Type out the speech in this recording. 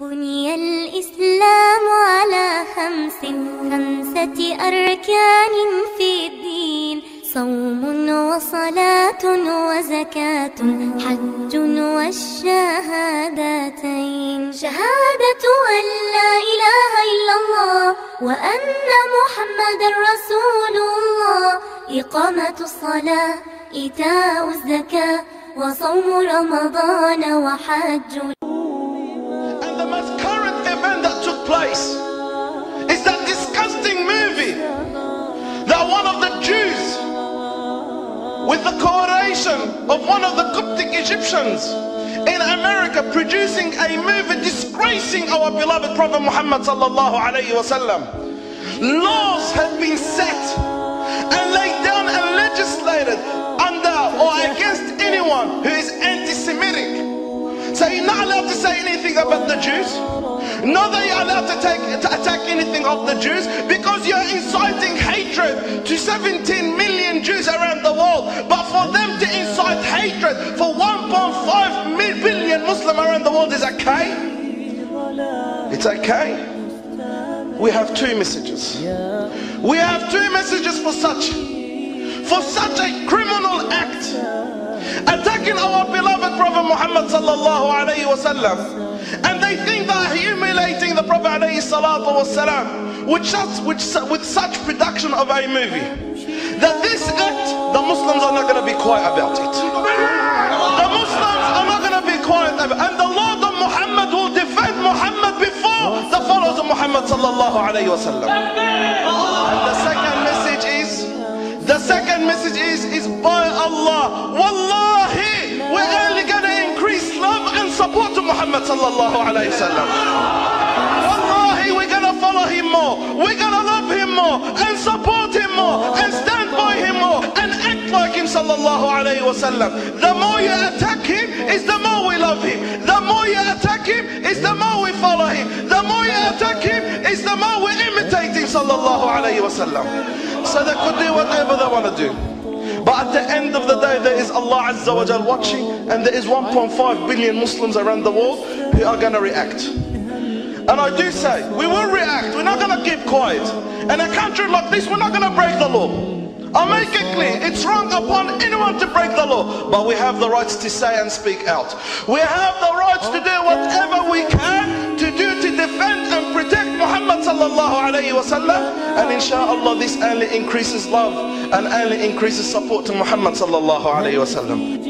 بني الإسلام على خمسة أركان في الدين: صوم وصلاة وزكاة حج والشهادتين. شهادة أن لا إله إلا الله وأن محمدا رسول الله، إقامة الصلاة، إيتاء الزكاة، وصوم رمضان وحج. And the most current event that took place is that disgusting movie that one of the Jews, with the coordination of one of the Coptic Egyptians in America, producing a movie disgracing our beloved Prophet Muhammad sallallahu alaihi wasallam. Laws have been set and laid down and legislated under or against anyone who is anti-Semitic. So you're not allowed to say anything about the Jews. Not that you're allowed to attack anything of the Jews, because you're inciting hatred to 17 million Jews around the world. But for them to incite hatred for 1.5 billion Muslims around the world is okay? It's okay. We have two messages. We have two messages for such a criminal act, attacking our beloved Prophet Muhammad sallallahu alaihi wasallam. And they think that humiliating the Prophet alaihi salatu wasallam with such production of a movie, that this act, the Muslims are not going to be quiet about it. The Muslims are not going to be quiet about it. And the Lord of Muhammad will defend Muhammad before the followers of Muhammad sallallahu alaihi wasallam. And the second message is by Allah, wallahi, we're only going to increase love and support to Muhammad sallallahu alaihi wasallam. Wallahi, we're going to follow him more, we're going to love him more and support him more and stand by him more and act like him sallallahu alaihi wasallam. The more you attack him is the more we love him. The more you attack him is the more we follow him. The more you attack him is the more we imitate him sallallahu alaihi wasallam. So they could do whatever they want to do, but at the end of the day there is Allah Azza wa Jal watching, and there is 1.5 billion Muslims around the world who are going to react. And I do say, we will react. We're not going to keep quiet. In a country like this, we're not going to break the law. I'll make it clear, it's wrong upon anyone to break the law, but we have the rights to say and speak out. We have the rights to do whatever we can to defend and protect Muhammad sallallahu alaihi wasallam. And inshallah this only increases love and only increases support to Muhammad sallallahu alaihi wasallam.